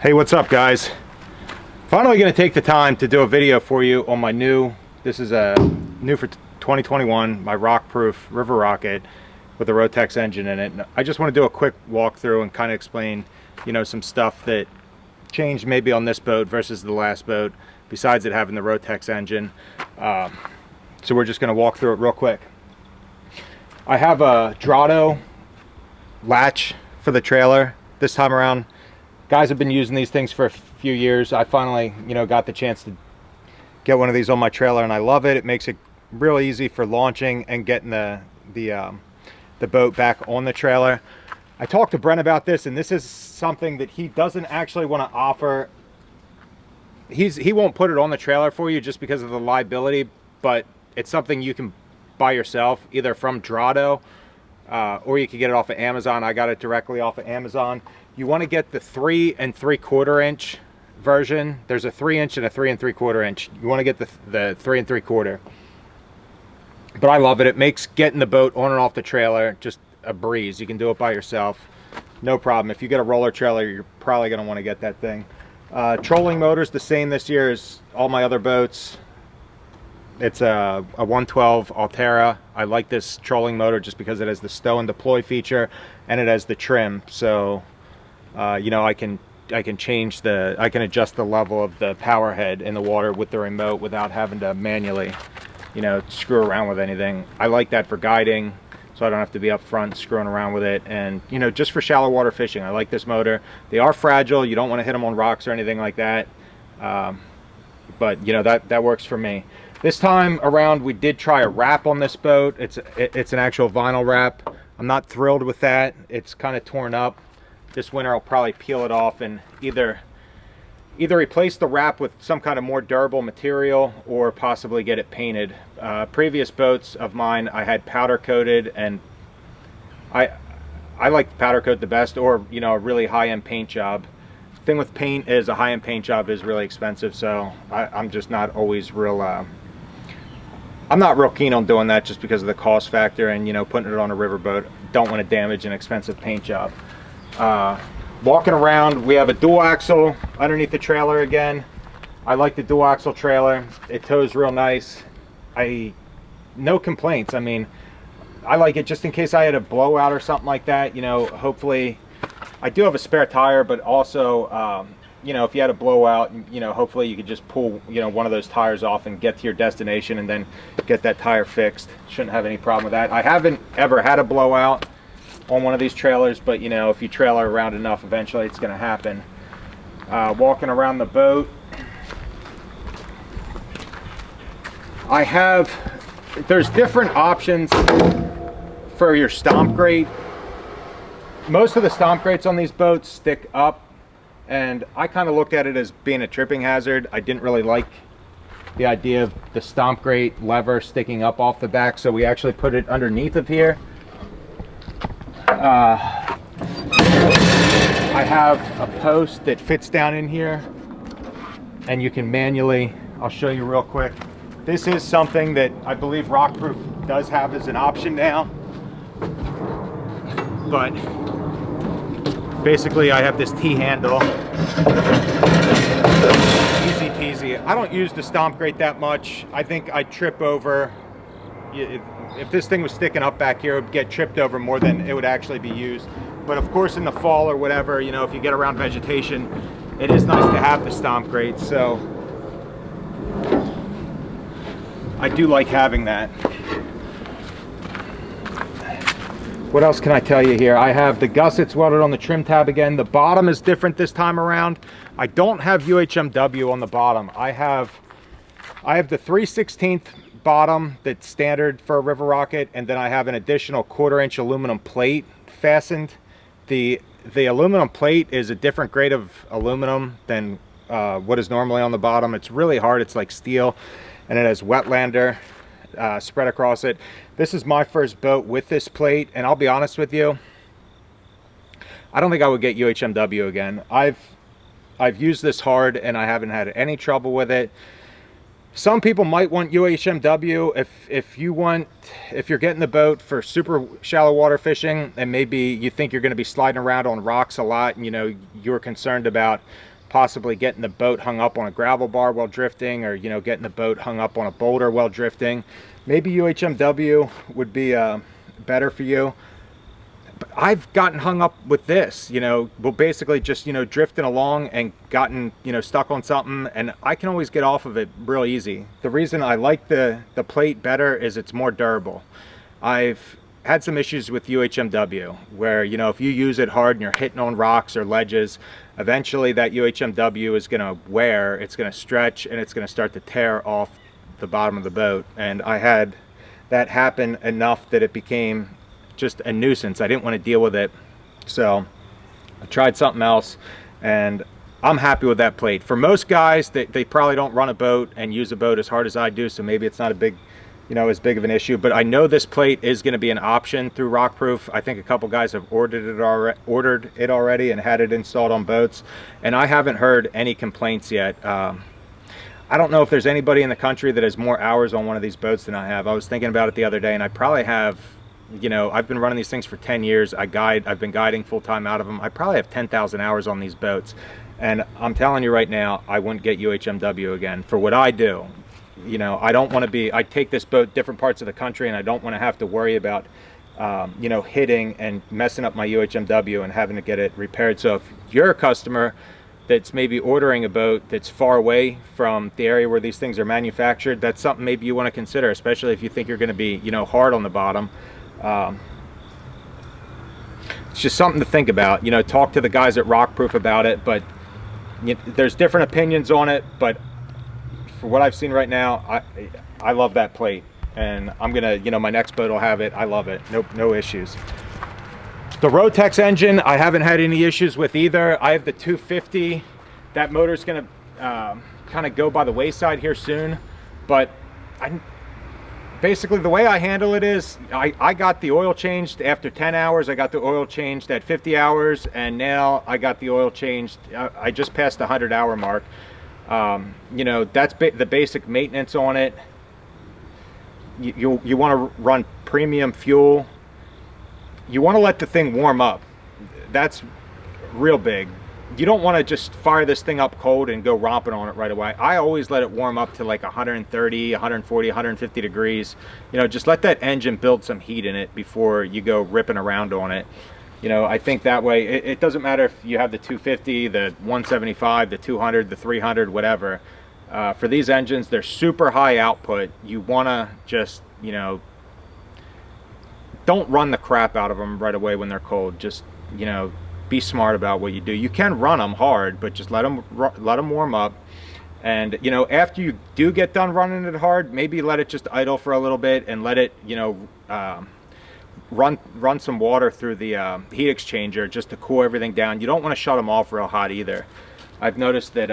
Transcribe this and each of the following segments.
Hey, what's up guys? Finally going to take the time to do a video for you on my this is a new for 2021, my Rockproof River Rocket with a Rotax engine in it. And I just want to do a quick walkthrough and kind of explain, some stuff that changed maybe on this boat versus the last boat, besides it having the Rotax engine. So we're just going to walk through it real quick. I have a Drado latch for the trailer this time around. Guys have been using these things for a few years. I finally, got the chance to get one of these on my trailer, and I love it. It makes it real easy for launching and getting the boat back on the trailer. I talked to Brent about this, and this is something that he doesn't actually want to offer. He won't put it on the trailer for you just because of the liability, but it's something you can buy yourself, either from Drado, or you can get it off of Amazon. I got it directly off of Amazon. You want to get the 3 3/4 inch version. There's a 3 inch and a 3 3/4 inch. You want to get the 3 3/4. But I love it. It makes getting the boat on and off the trailer just a breeze. You can do it by yourself, no problem. If you get a roller trailer, you're probably going to want to get that thing. Trolling motor's the same this year as all my other boats. It's a 112 Altera. I like this trolling motor just because it has the stow and deploy feature, and it has the trim. So, I can change I can adjust the level of the power head in the water with the remote without having to manually, screw around with anything. I like that for guiding, so I don't have to be up front screwing around with it. And, just for shallow water fishing, I like this motor. They are fragile. You don't want to hit them on rocks or anything like that. But, that works for me. This time around, we did try a wrap on this boat. It's an actual vinyl wrap. I'm not thrilled with that. It's kind of torn up. This winter I'll probably peel it off and either replace the wrap with some kind of more durable material or possibly get it painted. Previous boats of mine I had powder coated, and I like powder coat the best, or a really high-end paint job. The thing with paint is a high-end paint job is really expensive, so I'm just not always real I'm not real keen on doing that just because of the cost factor and putting it on a riverboat. Don't want to damage an expensive paint job. Walking around, we have a dual axle underneath the trailer again. I like the dual axle trailer. It tows real nice. No complaints. I mean, I like it just in case I had a blowout or something like that. Hopefully I do have a spare tire, but also if you had a blowout, hopefully you could just pull one of those tires off and get to your destination and then get that tire fixed. Shouldn't have any problem with that. I haven't ever had a blowout on one of these trailers, but if you trailer around enough, eventually it's going to happen. Walking around the boat, there's different options for your stomp grate. Most of the stomp grates on these boats stick up, and I kind of looked at it as being a tripping hazard. I didn't really like the idea of the stomp grate lever sticking up off the back, so we actually put it underneath of here. I have a post that fits down in here, and you can manually, I'll show you real quick. This is something that I believe Rockproof does have as an option now, but basically I have this T-handle. Easy peasy. I don't use the stomp grate that much. I think I'd trip over. If this thing was sticking up back here, it would get tripped over more than it would actually be used. But of course in the fall or whatever, if you get around vegetation, it is nice to have the stomp grate. So I do like having that. What else can I tell you here? I have the gussets welded on the trim tab again. The bottom is different this time around. I don't have UHMW on the bottom. I have the 3/16 bottom that's standard for a river rocket, and then I have an additional 1/4 inch aluminum plate fastened. The aluminum plate is a different grade of aluminum than what is normally on the bottom. It's really hard. It's like steel, and it has Wetlander spread across it. This is my first boat with this plate, and I'll be honest with you, I don't think I would get UHMW again. I've used this hard and I haven't had any trouble with it. Some people might want UHMW if you're getting the boat for super shallow water fishing, and maybe you think you're going to be sliding around on rocks a lot, and you're concerned about possibly getting the boat hung up on a gravel bar while drifting, or getting the boat hung up on a boulder while drifting. Maybe UHMW would be better for you. But I've gotten hung up with this, well, basically just, drifting along and gotten, stuck on something, and I can always get off of it real easy. The reason I like the plate better is it's more durable. I've had some issues with UHMW where, if you use it hard and you're hitting on rocks or ledges, eventually that UHMW is going to wear, it's going to stretch, and it's going to start to tear off the bottom of the boat. And I had that happen enough that it became just a nuisance. I didn't want to deal with it, so I tried something else, and I'm happy with that plate. For most guys, they probably don't run a boat and use a boat as hard as I do, so maybe it's not a big, as big of an issue. But I know this plate is going to be an option through Rockproof. I think a couple guys have ordered it already and had it installed on boats, and I haven't heard any complaints yet. I don't know if there's anybody in the country that has more hours on one of these boats than I have. I was thinking about it the other day, and I probably have, I've been running these things for 10 years. I've been guiding full-time out of them. I probably have 10,000 hours on these boats. And I'm telling you right now, I wouldn't get UHMW again for what I do. I don't want to be, I take this boat different parts of the country, and I don't want to have to worry about, hitting and messing up my UHMW and having to get it repaired. So if you're a customer that's maybe ordering a boat that's far away from the area where these things are manufactured, that's something maybe you want to consider, especially if you think you're going to be, hard on the bottom. It's just something to think about. Talk to the guys at Rockproof about it, but there's different opinions on it. But for what I've seen right now, I love that plate, and I'm gonna, my next boat will have it. I love it. No issues. The Rotax engine, I haven't had any issues with either. I have the 250. That motor's gonna kind of go by the wayside here soon, but basically the way I handle it is I got the oil changed after 10 hours. I got the oil changed at 50 hours, and now I got the oil changed. I just passed the 100-hour mark. That's the basic maintenance on it. You want to run premium fuel. You want to let the thing warm up. That's real big. You don't want to just fire this thing up cold and go romping on it right away. I always let it warm up to like 130, 140, 150 degrees. Just let that engine build some heat in it before you go ripping around on it. I think that way, it doesn't matter if you have the 250, the 175, the 200, the 300, whatever. For these engines, they're super high output. You want to just, don't run the crap out of them right away when they're cold. Just, be smart about what you do. You can run them hard, but just let them warm up. And after you do get done running it hard, maybe let it just idle for a little bit and let it run some water through the heat exchanger just to cool everything down. You don't want to shut them off real hot either. I've noticed that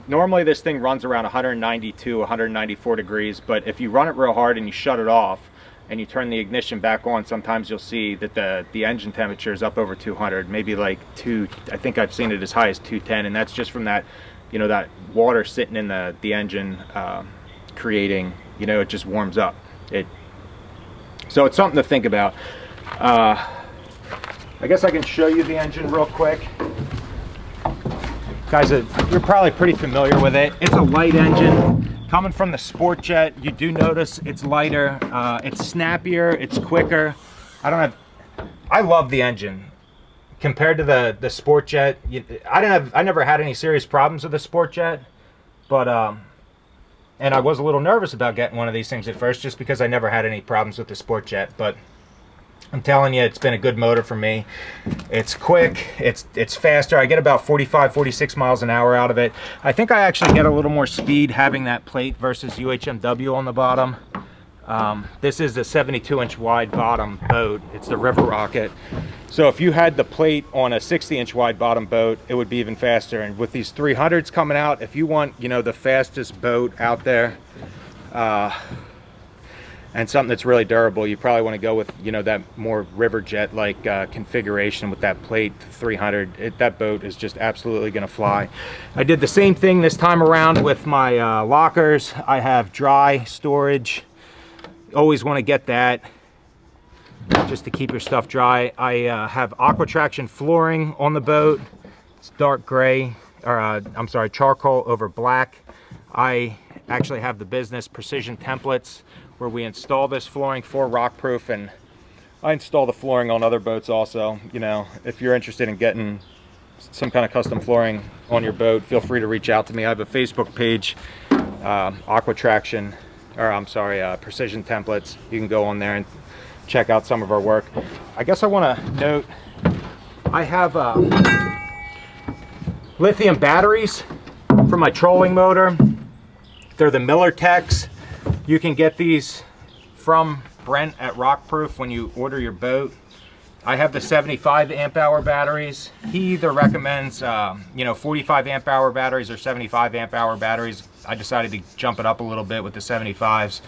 normally this thing runs around 192, 194 degrees, but if you run it real hard and you shut it off and you turn the ignition back on, sometimes you'll see that the engine temperature is up over 200, maybe like I think I've seen it as high as 210, and that's just from that, that water sitting in the engine creating, it just warms up. So it's something to think about. I guess I can show you the engine real quick. Guys, you're probably pretty familiar with it. It's a light engine. Coming from the Sport Jet, you do notice it's lighter, it's snappier, it's quicker. I love the engine compared to the Sport Jet. I never had any serious problems with the Sport Jet, but and I was a little nervous about getting one of these things at first, just because I never had any problems with the Sport Jet. But I'm telling you, it's been a good motor for me. It's quick, it's faster. I get about 45, 46 miles an hour out of it. I think I actually get a little more speed having that plate versus UHMW on the bottom. This is the 72-inch wide bottom boat. It's the River Rocket. So if you had the plate on a 60-inch wide bottom boat, it would be even faster. And with these 300s coming out, if you want, the fastest boat out there, and something that's really durable, you probably want to go with, you know, that more river jet like configuration with that plate 300. That boat is just absolutely going to fly. I did the same thing this time around with my lockers. I have dry storage. Always want to get that just to keep your stuff dry. I have aqua traction flooring on the boat. It's dark gray, or I'm sorry, charcoal over black. I actually have the business Precision Templates, where we install this flooring for Rockproof, and I install the flooring on other boats also. You know, if you're interested in getting some kind of custom flooring on your boat, feel free to reach out to me. I have a Facebook page, Aqua Traction, or I'm sorry, Precision Templates. You can go on there and check out some of our work. I guess I want to note, I have lithium batteries for my trolling motor. They're the Miller Techs. You can get these from Brent at Rockproof when you order your boat. I have the 75 amp hour batteries. He either recommends, you know, 45 amp hour batteries or 75 amp hour batteries. I decided to jump it up a little bit with the 75s.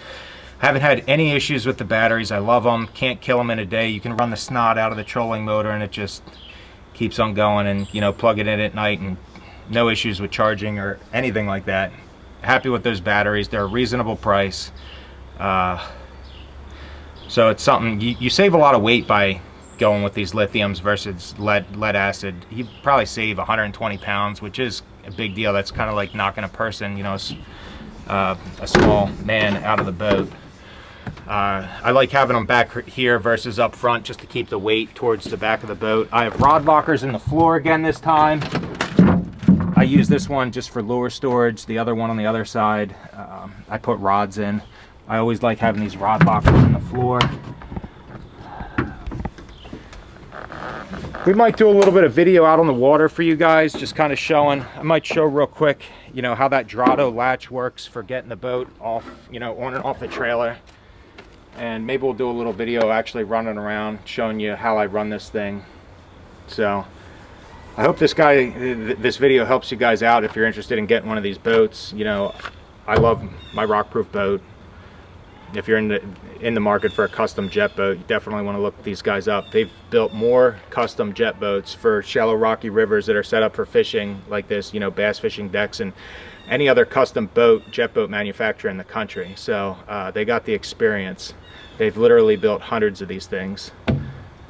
Haven't had any issues with the batteries. I love them. Can't kill them in a day. You can run the snot out of the trolling motor and it just keeps on going, and, you know, plug it in at night and no issues with charging or anything like that. Happy with those batteries. They're a reasonable price. So it's something, you save a lot of weight by going with these lithiums versus lead acid. You probably save 120 pounds, which is a big deal. That's kind of like knocking a person, you know, a small man out of the boat. I like having them back here versus up front, just to keep the weight towards the back of the boat. I have rod lockers in the floor again this time. I use this one just for lure storage. The other one on the other side, I put rods in. I always like having these rod lockers in the floor. We might do a little bit of video out on the water for you guys, just kind of showing. I might show real quick, you know, how that Drado latch works for getting the boat off, you know, on and off the trailer. And maybe we'll do a little video actually running around, showing you how I run this thing. So I hope this video helps you guys out if you're interested in getting one of these boats. You know, I love my Rockproof boat. If you're in the market for a custom jet boat, you definitely want to look these guys up. They've built more custom jet boats for shallow rocky rivers that are set up for fishing like this, you know, bass fishing decks, and any other custom jet boat manufacturer in the country. So they got the experience. They've literally built hundreds of these things,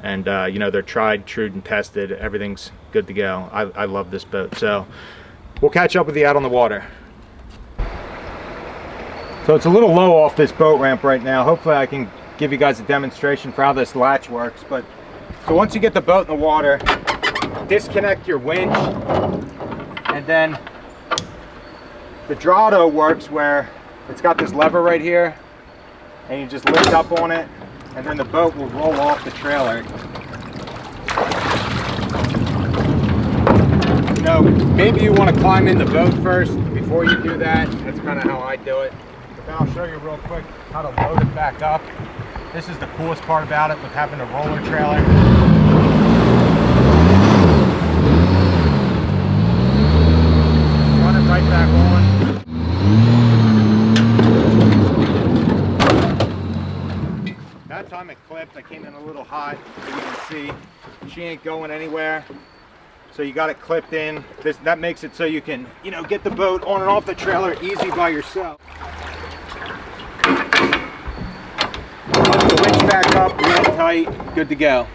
and you know, they're tried, true, and tested. Everything's good to go. I love this boat. So we'll catch up with you out on the water. So it's a little low off this boat ramp right now. Hopefully I can give you guys a demonstration for how this latch works. But so once you get the boat in the water, disconnect your winch, and then the Drado works where it's got this lever right here, and you just lift up on it, and then the boat will roll off the trailer. You know, maybe you want to climb in the boat first before you do that. That's kind of how I do it. But I'll show you real quick how to load it back up. This is the coolest part about it, with having a roller trailer. Run it right back on. That time it clipped. I came in a little hot, as you can see. She ain't going anywhere. So you got it clipped in. That makes it so you can, you know, get the boat on and off the trailer easy by yourself. Put the winch back up, real tight, good to go.